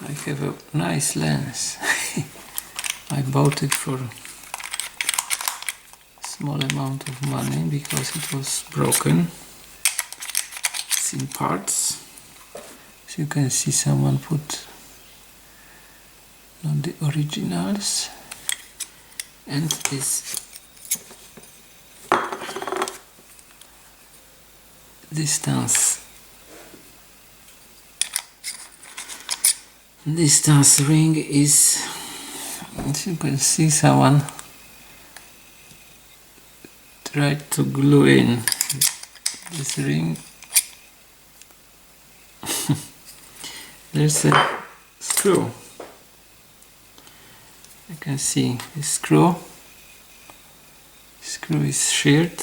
I have a nice lens. I bought it for a small amount of money because it was broken. It's in parts. As you can see, someone put not the originals, and this distance ring is, as you can see, someone tried to glue in this ring. There's a screw. You can see the screw. Screw is sheared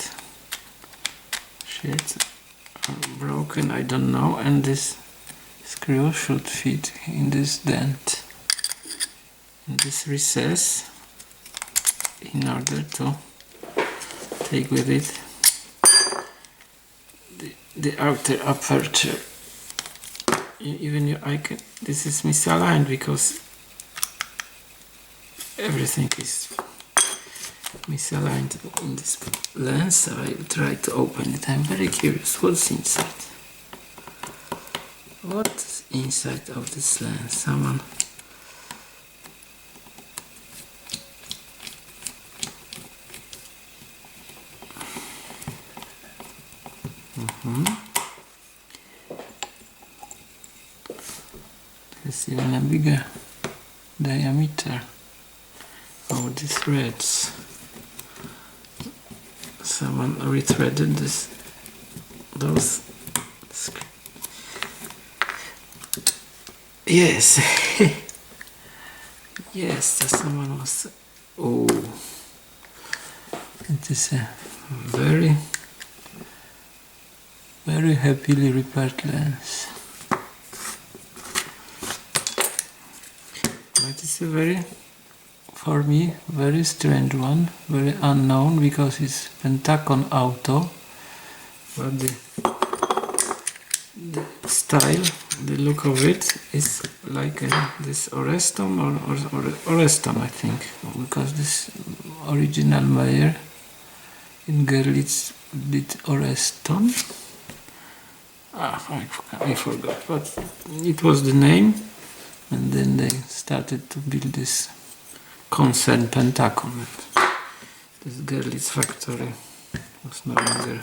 or broken, I don't know, and this screw should fit in this dent, in this recess, in order to take with it the outer aperture. Even this is misaligned because everything is misaligned in this lens. So I try to open it. I'm very curious what's inside. What's inside of this lens? Someone There's even a bigger diameter of these threads. Someone rethreaded those. Yes. Yes, someone was. Oh, it is a very happily repaired lens. But it's a for me, very strange one, very unknown, because it's Pentacon Auto, but the style, the look of it is like this Oreston or Oreston, I think, because this original Mayer in Gerlitz did Oreston. I forgot, but it was the name, and then they started to build this concern Pentacon. This Gerlitz factory was no longer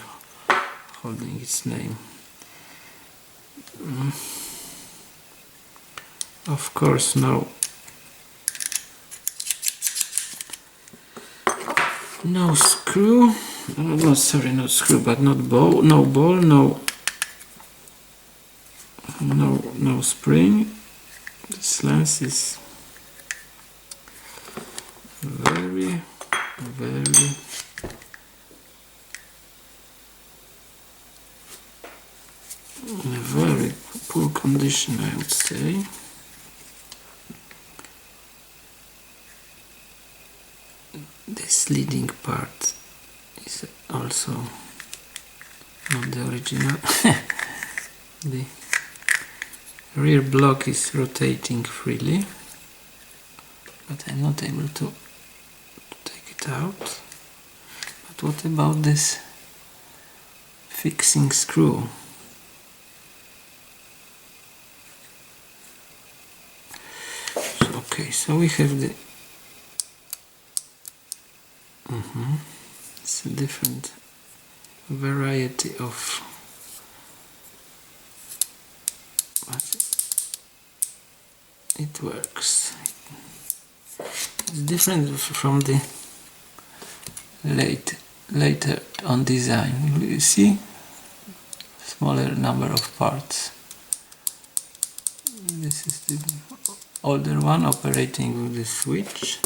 holding its name. Of course, no screw. No, sorry, not screw, but not ball. No ball. No spring. This lens is very in a very poor condition, I would say. This leading part is also not the original. The rear block is rotating freely, but I'm not able to take it out. But what about this fixing screw? Okay, so we have the it's a different variety of, but it works. It's different from the later on design. You see, smaller number of parts. This is the older one operating with the switch,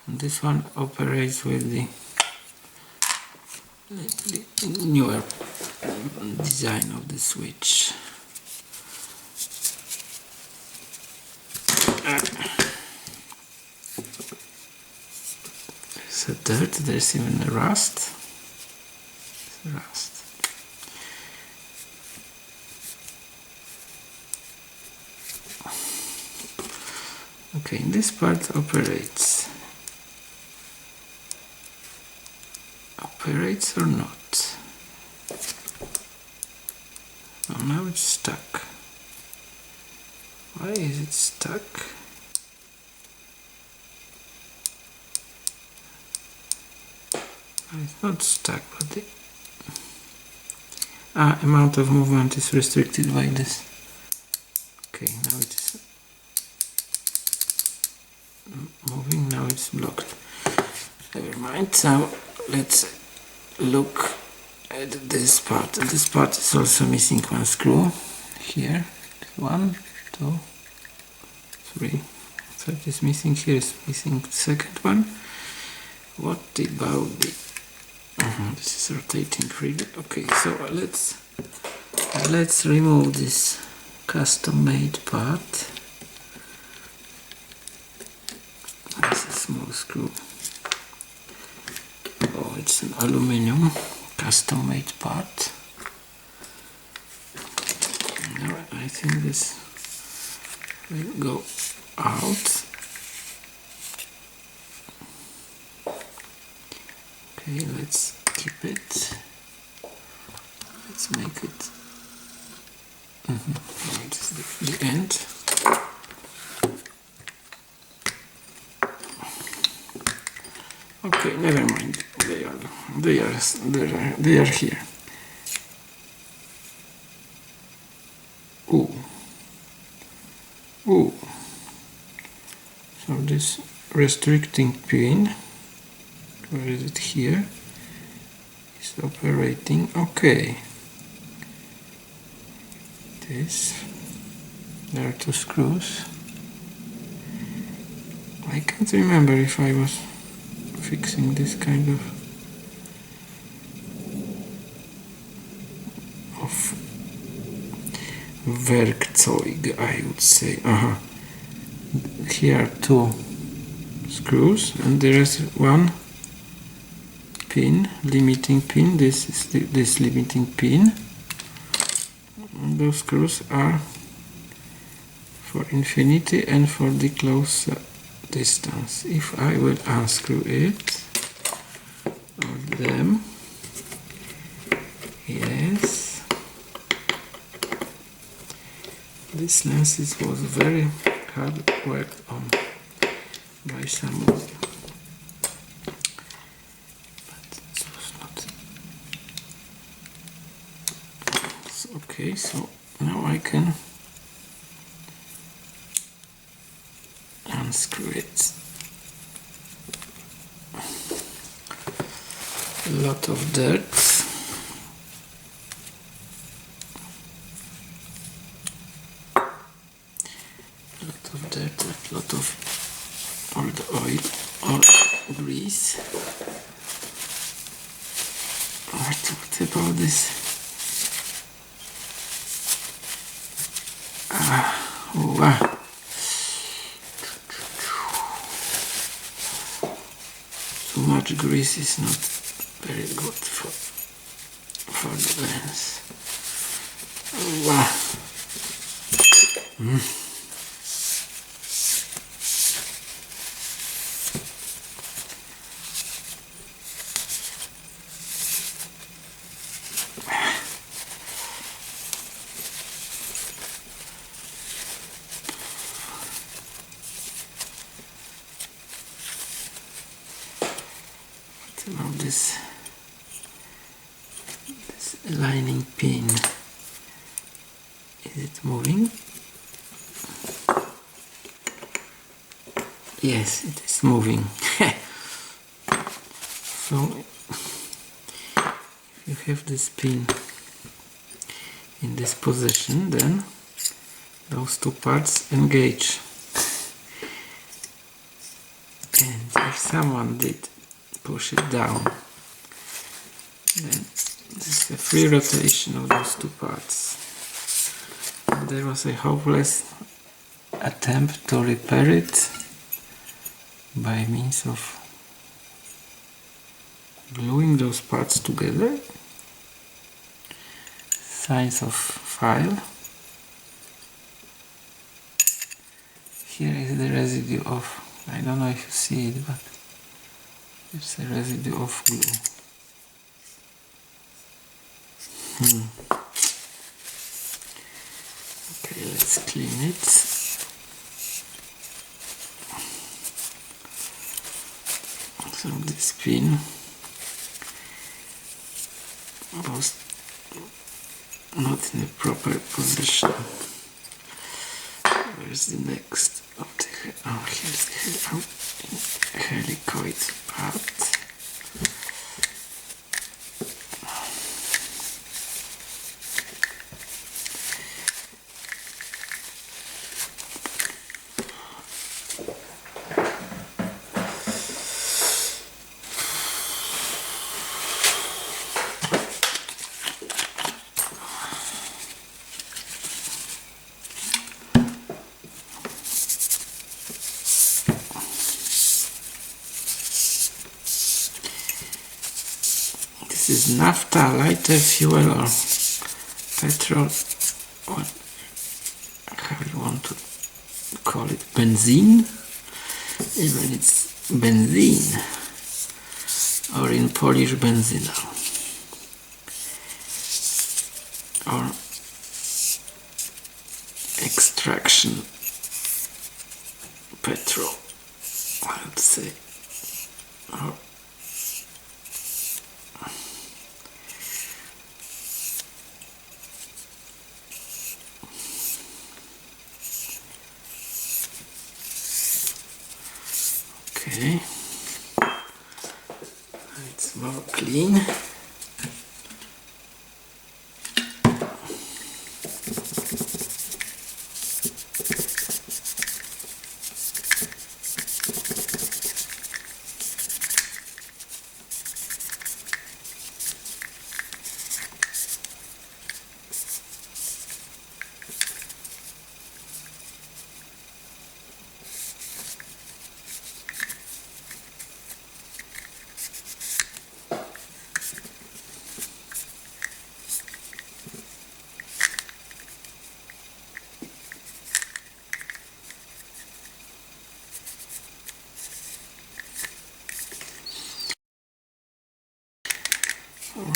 and this one operates with the newer design of the switch. There's a dirt, there's even a rust. Okay, this part operates. Operates or not? Oh, now it's stuck. Why is it stuck? It's not stuck, but the amount of movement is restricted by this. Okay, now it's moving, now it's blocked. Never mind. So let's look at this part. This part is also missing one screw. Here, 1, 2, 3. So it is missing. Here is missing the second one. What about the this is rotating freely. Okay, so let's remove this custom-made part. This is a small screw. Oh, it's an aluminum custom-made part. Now I think this will go out. Okay, let's keep it. Let's make it. This is the end. Okay, never mind. They are here. Ooh. So this restricting pin, where is it here? Is operating. Okay. There are 2 screws. I can't remember if I was fixing this kind of Werkzeug, I would say. Here are 2 screws and there is 1 pin, limiting pin. This is this limiting pin. And those screws are for infinity and for the close distance. If I will unscrew it, or them, yes, this lens was very hard worked on by someone, but it was not. Okay, so now I can unscrew it. A lot of dirt. A lot of old oil or grease. What about this? Too much grease is not very good for the lens. Now this aligning pin, is it moving? Yes, it is moving. So if you have this pin in this position, then those 2 parts engage, and if someone did push it down, then this is a free rotation of those 2 parts. And there was a hopeless attempt to repair it by means of gluing those parts together. Size of file. here is the residue of, I don't know if you see it, but it's a residue of glue. Okay, let's clean it. So this pin was not in the proper position. Where's the next of the, oh, here's the helicoid part. This is naphtha, lighter fuel, or petrol, or how you want to call it, benzene. Even it's benzene, or in Polish benzyna, or extraction petrol, I would say, or okay, it's more clean.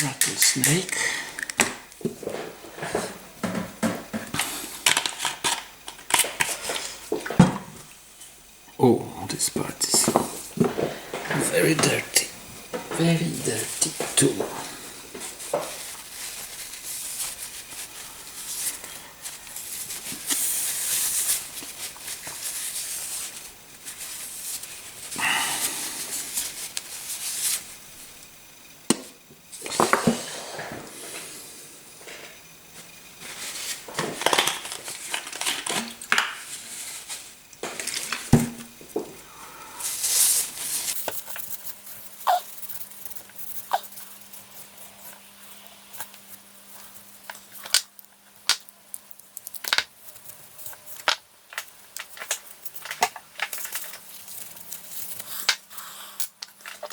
Rattlesnake. Oh, this part is very dirty too.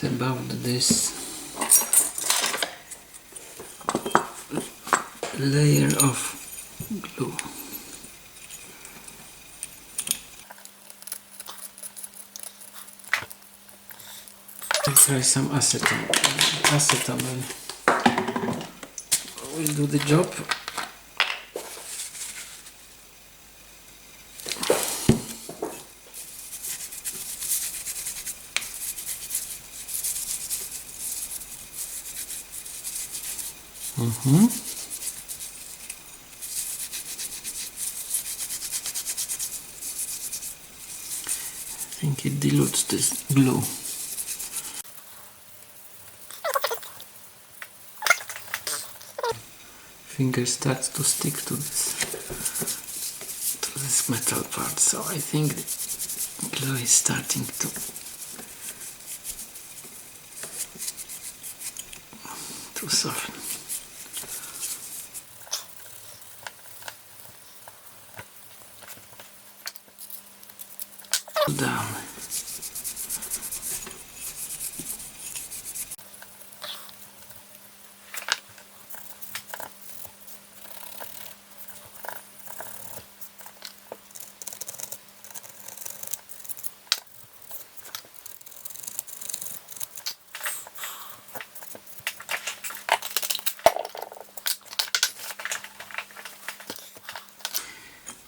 About this layer of glue. I'll try some acetone. Acetone will do the job. I think it dilutes this glue. Finger starts to stick to this metal part, so I think the glue is starting to soften. Down.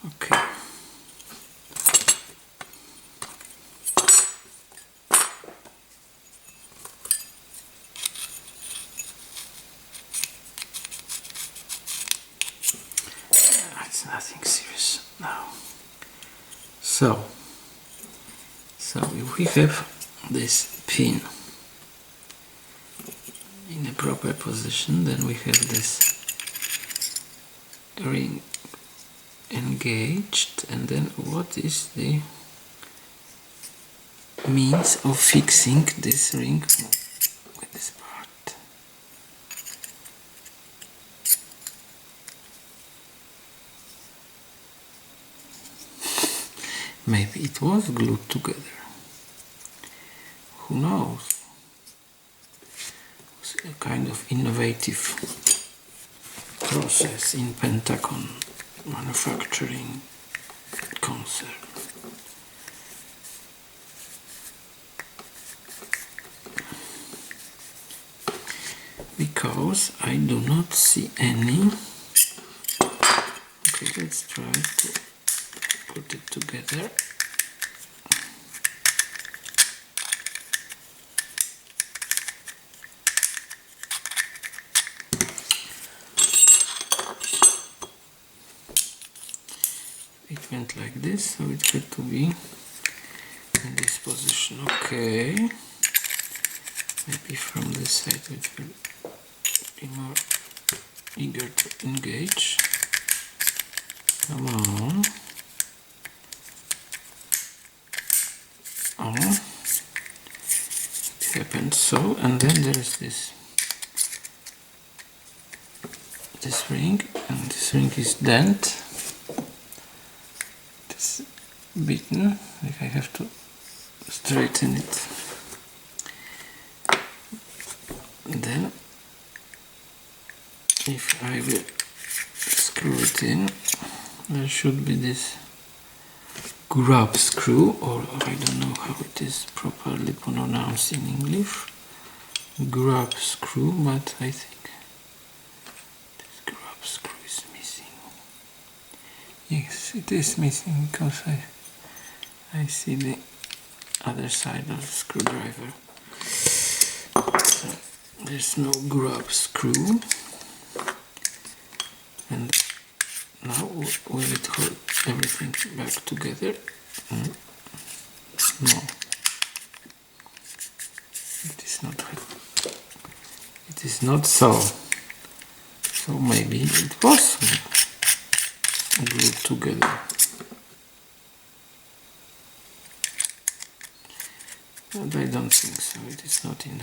Okay. It's nothing serious now. So if we have this pin in a proper position, then we have this ring engaged, and then what is the means of fixing this ring with this part? Maybe it was glued together. Who knows? It's a kind of innovative process in Pentacon manufacturing concern. Because I do not see any. Okay, let's try to put it together. It went like this, so it had to be in this position. Okay, maybe from this side it will be more eager to engage. Come on. Oh, it happened so, and then there is this ring, and this ring is bent. It's beaten. Like I have to straighten it. And then, if I will screw it in, there should be this grub screw, or I don't know how it is properly pronounced in English. Grub screw, but I think this grub screw is missing. Yes, it is missing because I see the other side of the screwdriver. So there's no grub screw. And now will it hold everything back together? No. It is not. It is not so. So maybe it was glued together. But I don't think so. It is not in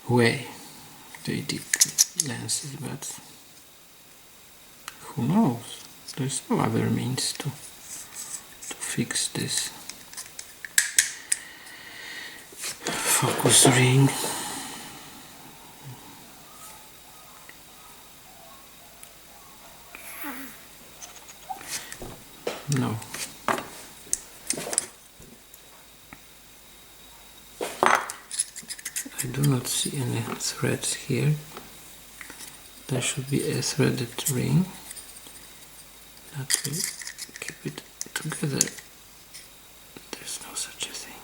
a way they did lenses, but who knows? There's no other means to fix this focus ring. No. I do not see any threads here. There should be a threaded ring that will keep it together. There's no such a thing.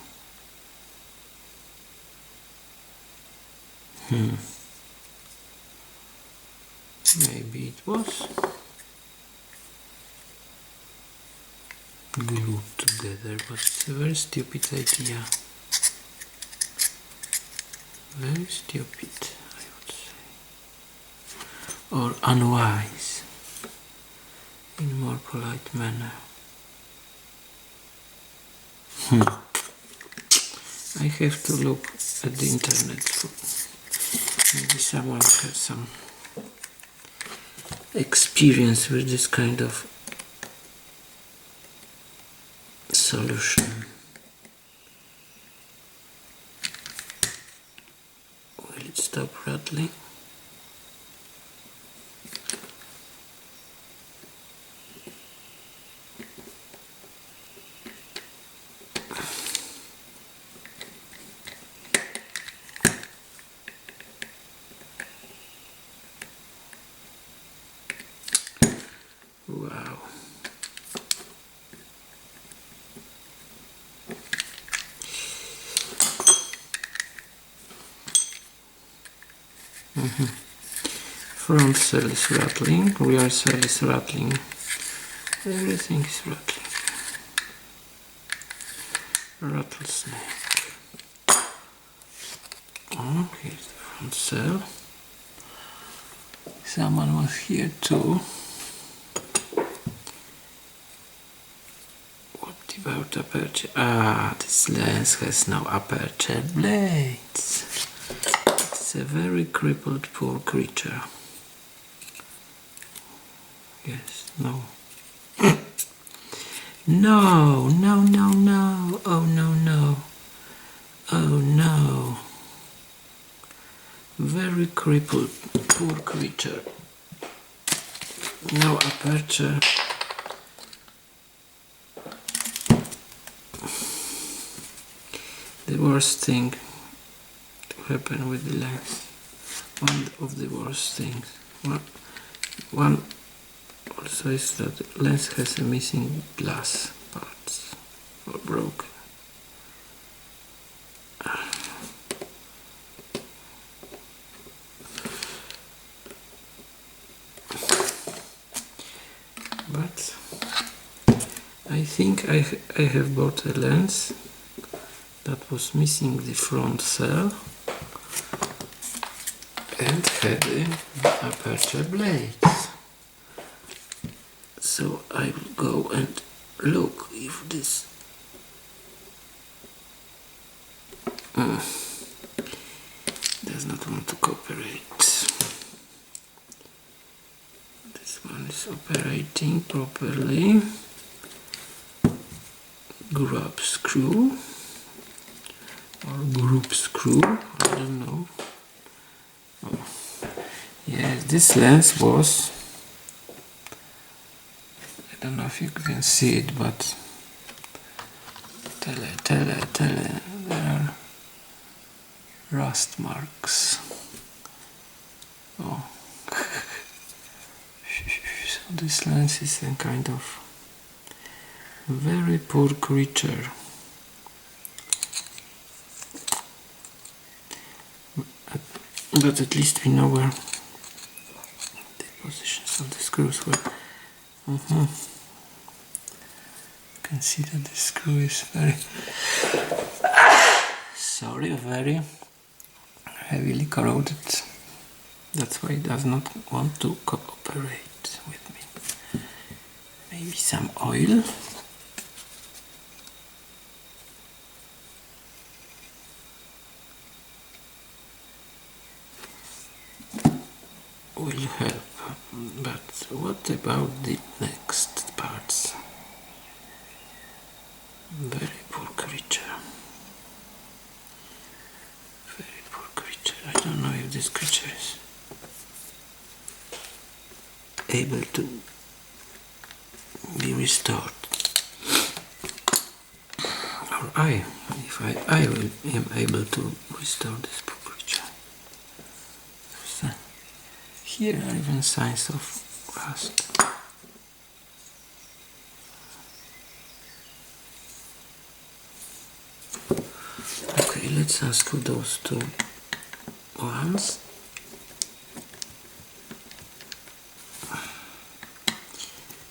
Maybe it was glued together, but it's a very stupid idea. Very stupid, I would say. Or unwise, in a more polite manner. I have to look at the internet. Maybe someone has some experience with this kind of solution. Will it stop rattling? Wow. Front cell is rattling, rear cell is rattling, everything is rattling. Rattlesnake. Oh, here's the front cell. Someone was here too. What about aperture? Ah, this lens has no aperture blades. It's a very crippled poor creature. Yes, no. No, no, no, no. Oh, no, no. Oh, no. Very crippled poor creature. No aperture. The worst thing to happen with the lens. One of the worst things. One also is that the lens has a missing glass parts or broken. But I think I have bought a lens that was missing the front cell and had the aperture blades. So I will go and look if this does not want to cooperate. This one is operating properly. Grub screw or group screw, I don't know. Oh. Yes, this lens was, I don't know if you can see it, but there are rust marks. Oh. So this lens is a kind of very poor creature. But at least we know where the positions of the screws were. You can see that the screw is very very heavily corroded. That's why it does not want to cooperate with me. Maybe some oil. Will help, but what about the next parts? Very poor creature. Very poor creature. I don't know if this creature is able to be restored. Or if I am able to restore this poor creature. Here are even signs of rust. Okay, let's unscrew those two ones.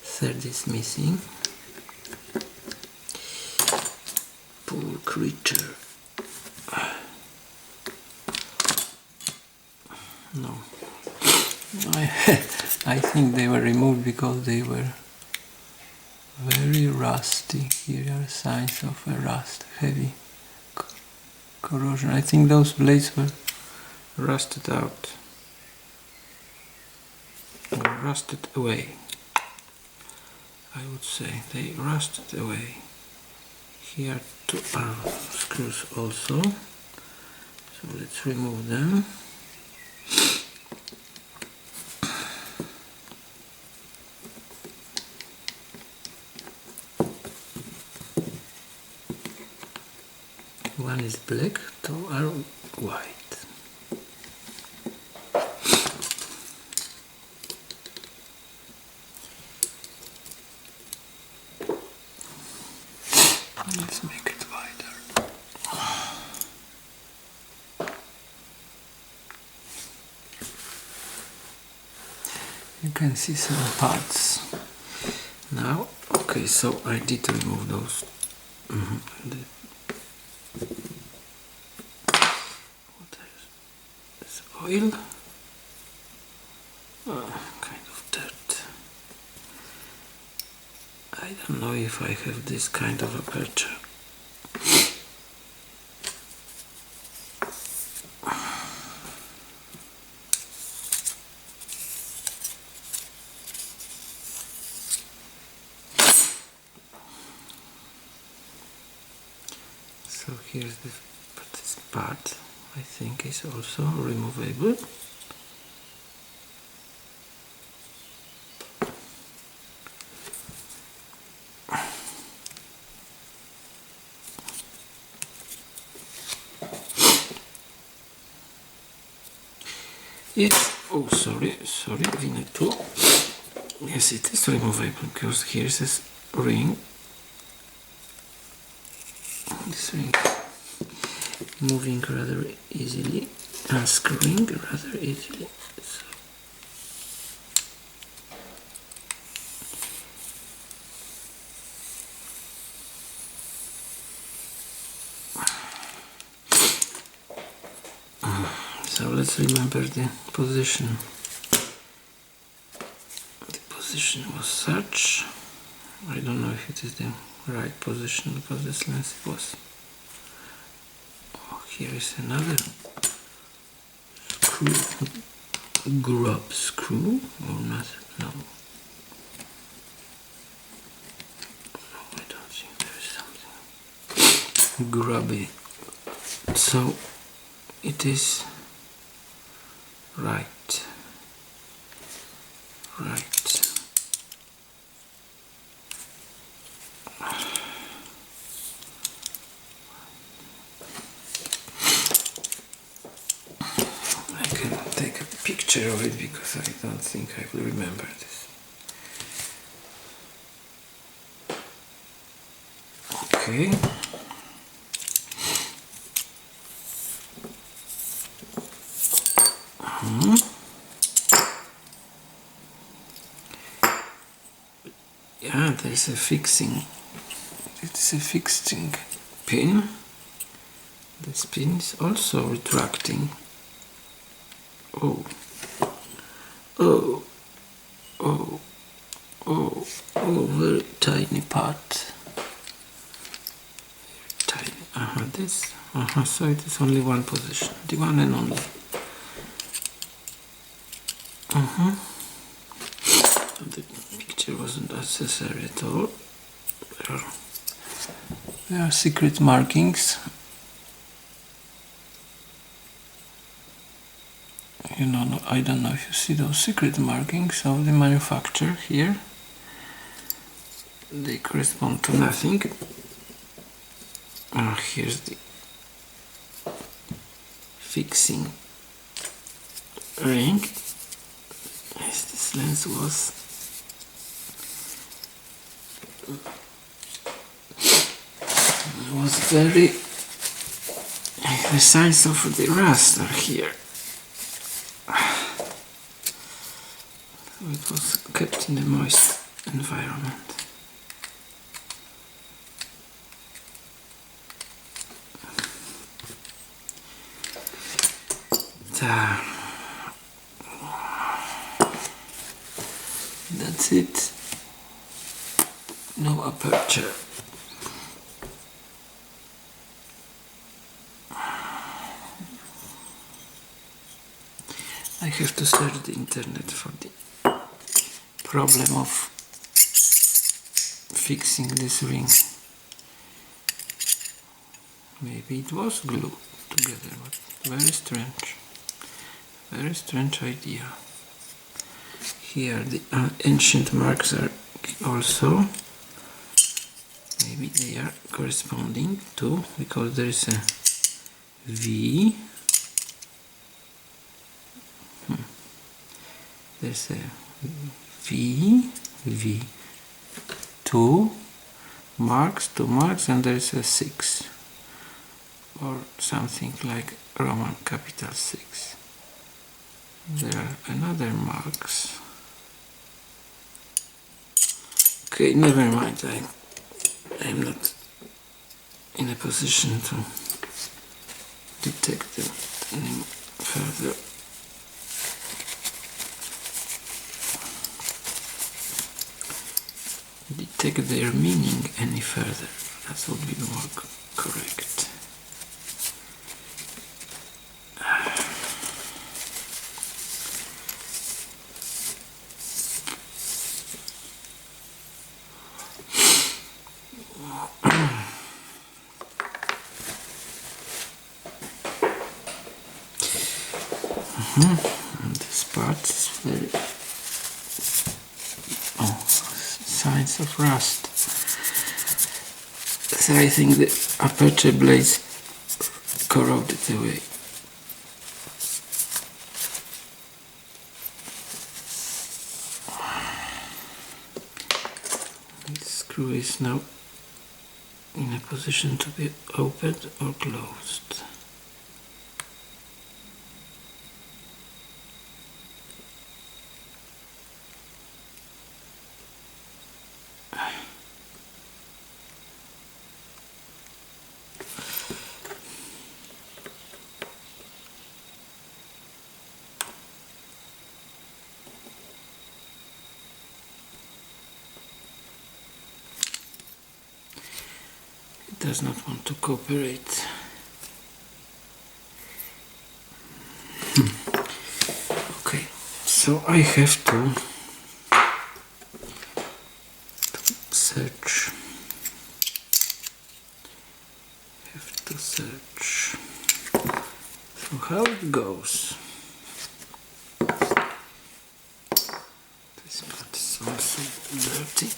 Third is missing. Poor creature. No. I think they were removed because they were very rusty. Here are signs of a rust, heavy corrosion. I think those blades were rusted out or rusted away. I would say they rusted away. Here two screws also, so let's remove them. One is black, two are white. Let's make it wider. You can see some parts now. Okay, so I did remove those. What else? This oil. Kind of dirt. I don't know if I have this kind of aperture. So here's this part, I think is also removable. It's, oh sorry, we need to, yes it is removable because here's this ring. This ring moving rather easily, unscrewing rather easily. So So let's remember the position. The position was such. I don't know if it is the right position because this lens was. Oh, here is another screw, grub screw or not? No. No, I don't think there is something grubby. So it is right. I can take a picture of it because I don't think I will remember this. Okay. Yeah, there's a fixing. It is a fixing pin. This pin is also retracting. Oh, very tiny part. Tiny. This. So it is only one position, the one and only. The picture wasn't necessary at all. There are secret markings. You know, I don't know if you see those secret markings of the manufacturer here. They correspond to nothing. Here's the fixing ring. Yes, this lens was very, the signs of the rust are here. So it was kept in a moist environment. That's it. No aperture. I have to search the internet for the problem of fixing this ring. Maybe it was glued together, but very strange. Very strange idea. Here the ancient marks are also, maybe they are corresponding to, because there is a V. There's a V, V2, marks, 2 marks, and there's a 6 or something like Roman capital 6. There are another marks. Okay, never mind, I'm not in a position to detect them any further. Detect their meaning any further. That would be more correct. And this part is very signs of rust. So I think the aperture blades corroded away. This screw is now in a position to be opened or closed. Does not want to cooperate. Okay, so I have to search. So how it goes. This part is also dirty.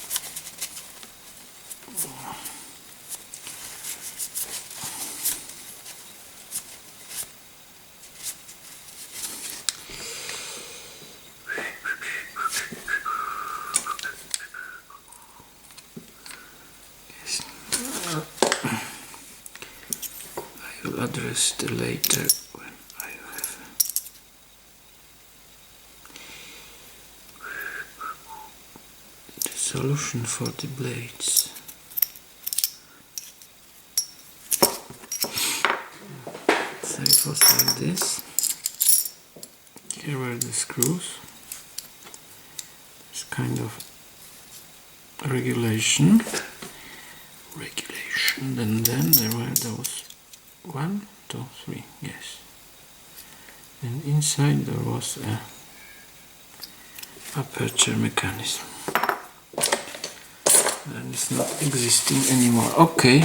Address the later when I have the solution for the blades. So it was like this. Here were the screws. This kind of regulation. And then there were those 1, 2, 3, yes. And inside there was a aperture mechanism. And it's not existing anymore. Okay.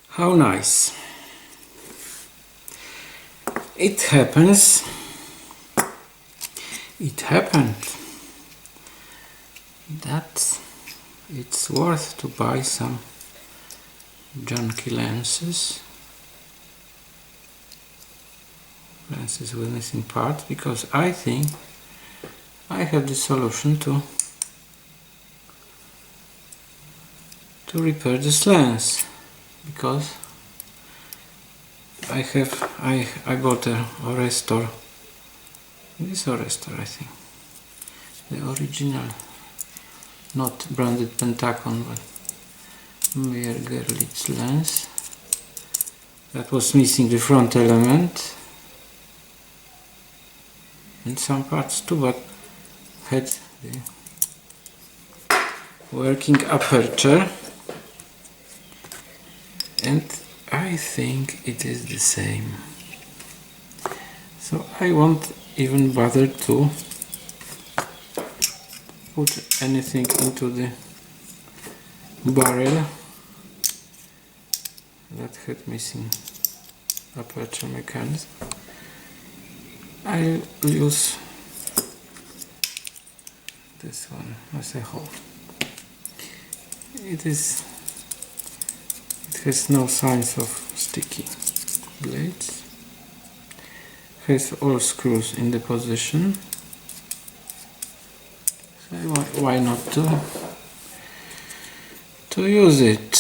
How nice. It happens. It happened that it's worth to buy some junky lenses with missing parts, because I think I have the solution to repair this lens, because I bought a Oreston. This Oreston, I think, the original, not branded Pentacon, but mere Gerlitz lens that was missing the front element and some parts too, but had the working aperture, and I think it is the same. So I won't even bother to put anything into the barrel that had missing aperture mechanism. I'll use this one as a whole. It has no signs of sticky blades. Has all screws in the position. why not to use it?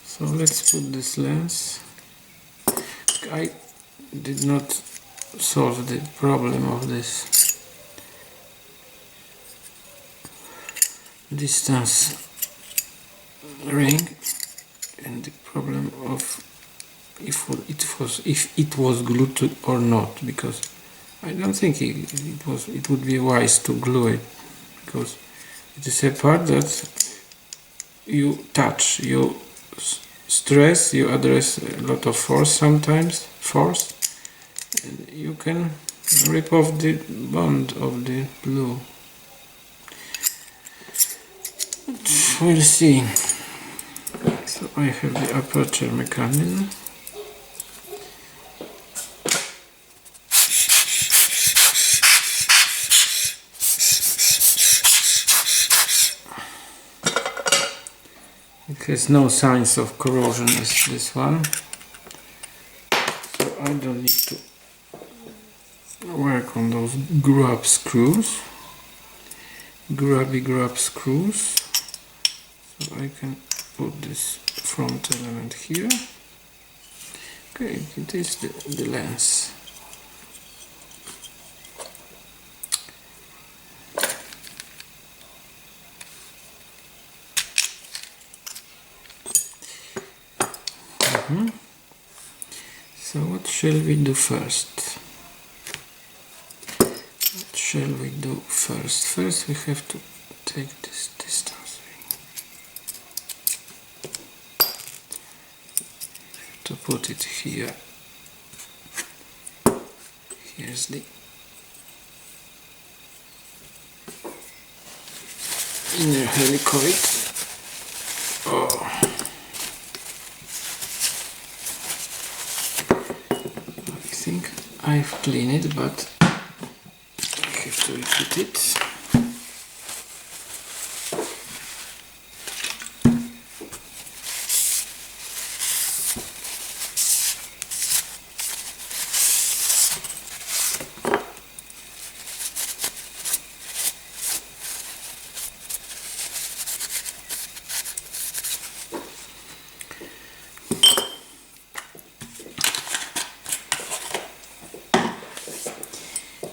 So let's put this lens. I did not solve the problem of this distance ring and the problem of if it was glued to or not, because I don't think it would be wise to glue it, because it is a part that you touch, you stress, you address a lot of force, sometimes and you can rip off the bond of the glue. We'll see. So I have the aperture mechanism. It has no signs of corrosion as this one, so I don't need to work on those grab screws, grab screws. So I can put this front element here. Okay, it is the lens. So what shall we do first? First we have to take this distance ring. To put it here. Here's the inner helicoid. Oh. I think I've cleaned it, but I have to repeat it.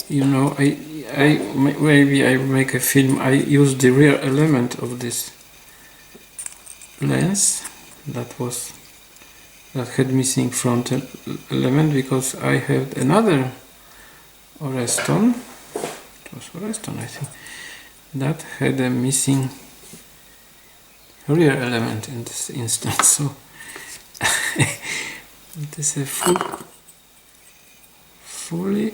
You know, maybe I make a film. I use the rear element of this lens that had missing front element, because I had another Oreston. It was Oreston, I think, that had a missing rear element in this instance. So it is a fully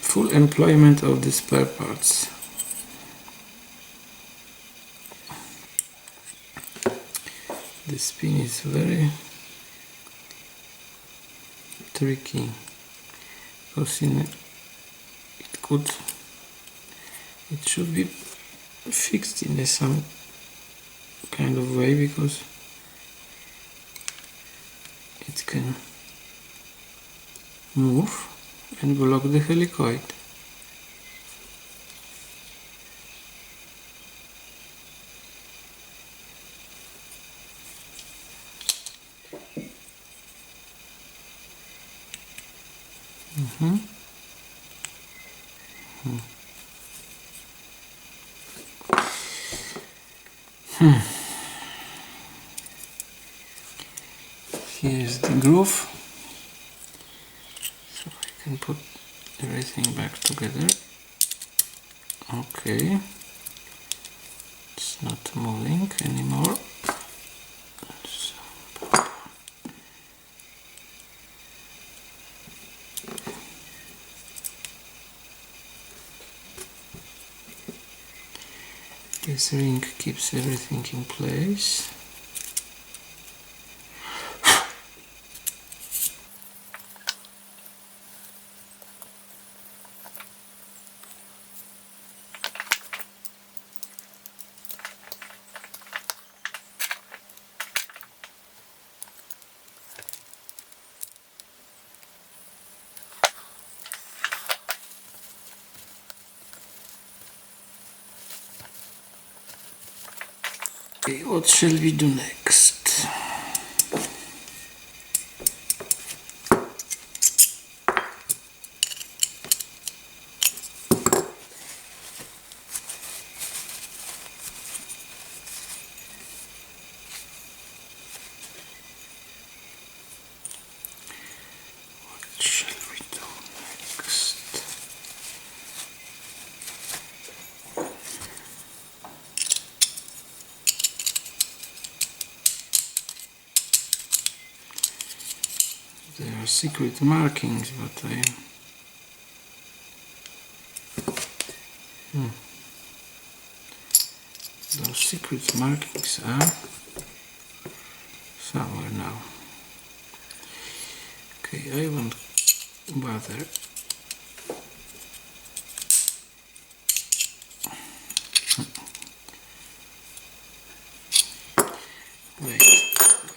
full employment of the spare parts. The spin is very tricky, because it should be fixed in some kind of way, because it can move and block the helicoid. Here's the groove, so I can put everything back together. Okay, it's not moving anymore. This ring keeps everything in place. Okay, what shall we do next? What shall we do next? There are secret markings, but those secret markings are somewhere now. Okay, I won't bother.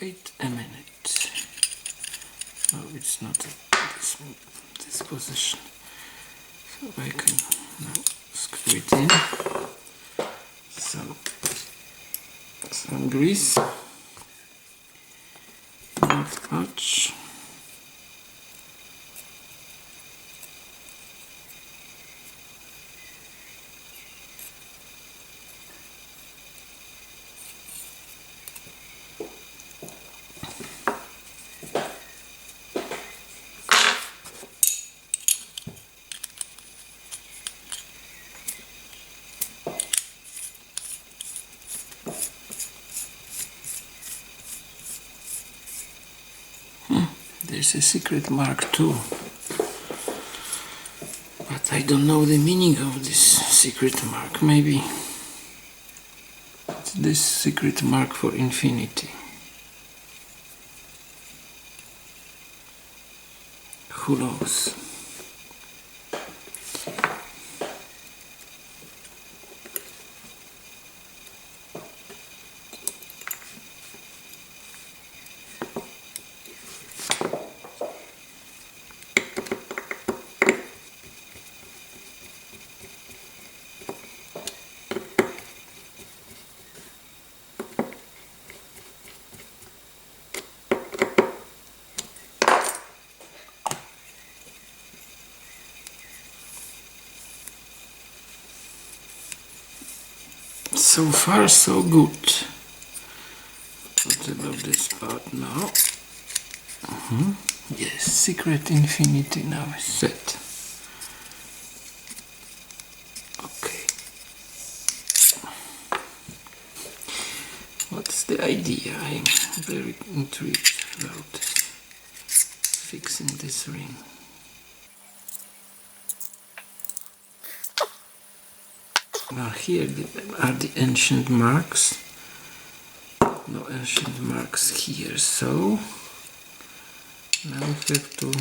Wait a minute. No, it's not this position. So I can now screw it in. Some grease. Not much. There's a secret mark too, but I don't know the meaning of this secret mark. Maybe it's this secret mark for infinity. Who knows? So far, so good. What about this part now? Yes, secret infinity now is set. Okay. What's the idea? I'm very intrigued about fixing this ring. Now here are the ancient marks. No ancient marks here, so now we have to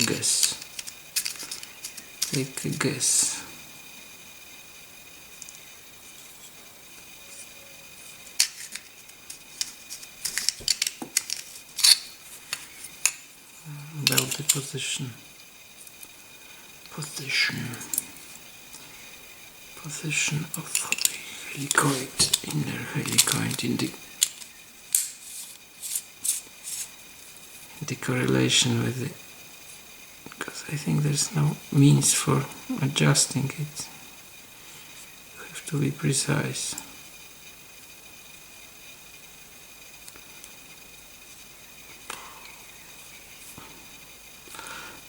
guess. Take a guess. About the position of helicoid, inner helicoid in the correlation with it, because I think there's no means for adjusting it. You have to be precise.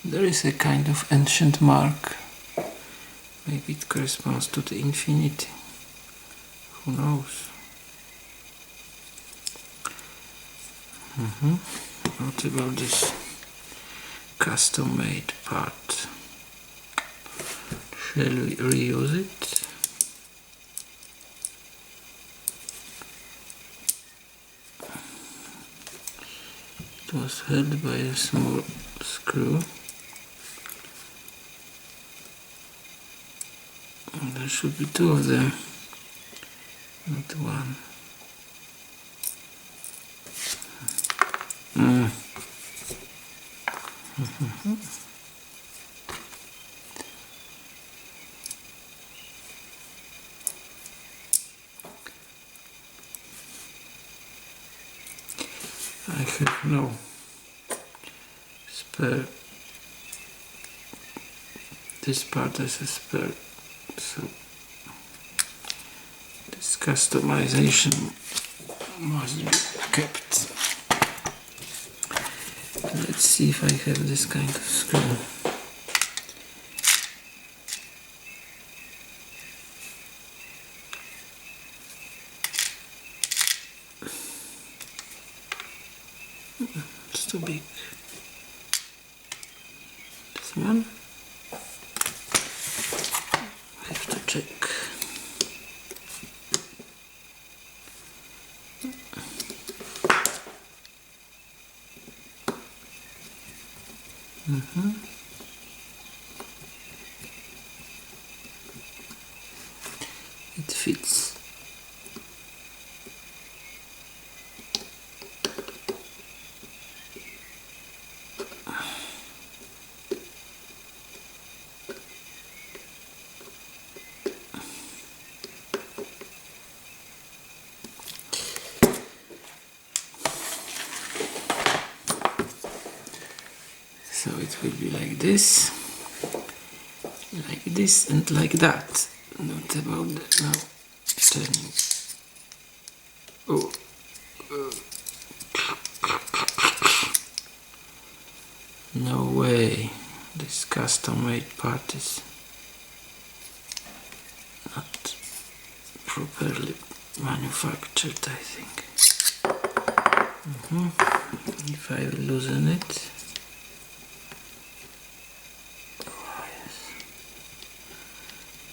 There is a kind of ancient mark. Maybe it corresponds to the infinity. Who knows? What about this custom-made part? Shall we reuse it? It was held by a small screw. There should be two of them, not one. I have no spare. This part is a spare, so this customization must be kept. Let's see if I have this kind of screw. It's too big. This one. I have to check. It fits. So it will be like this, and like that. Not about the now turning. Oh. No way. This custom-made part is not properly manufactured, I think. If I loosen it.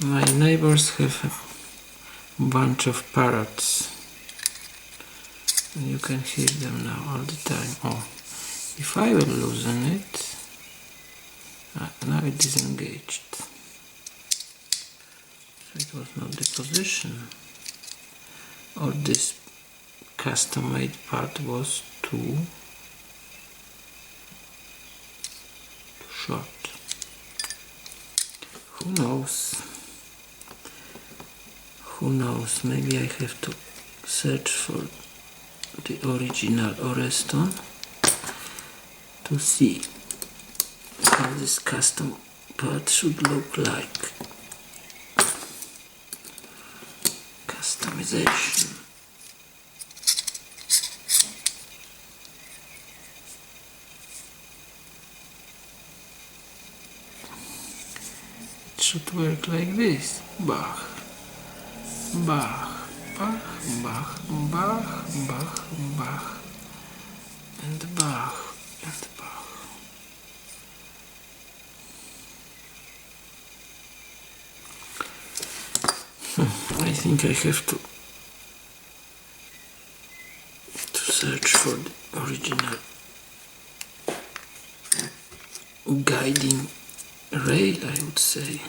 My neighbors have a bunch of parrots, and you can hear them now all the time. Oh, if I will loosen it, now it disengaged. So it was not the position, or this custom-made part was too short. Who knows? Who knows, maybe I have to search for the original Oreston to see how this custom part should look like. Customization. It should work like this. Bach. Bach, Bach, Bach, Bach, Bach, Bach, and Bach, and Bach. I think I have to search for the original guiding rail, I would say.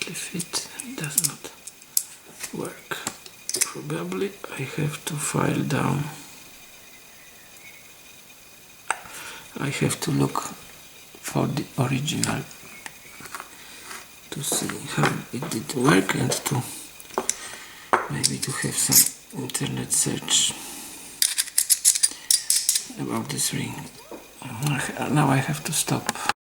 Fit, it does not work. Probably I have to file down. I have to look for the original to see how it did work, and to maybe to have some internet search about this ring. Now I have to stop.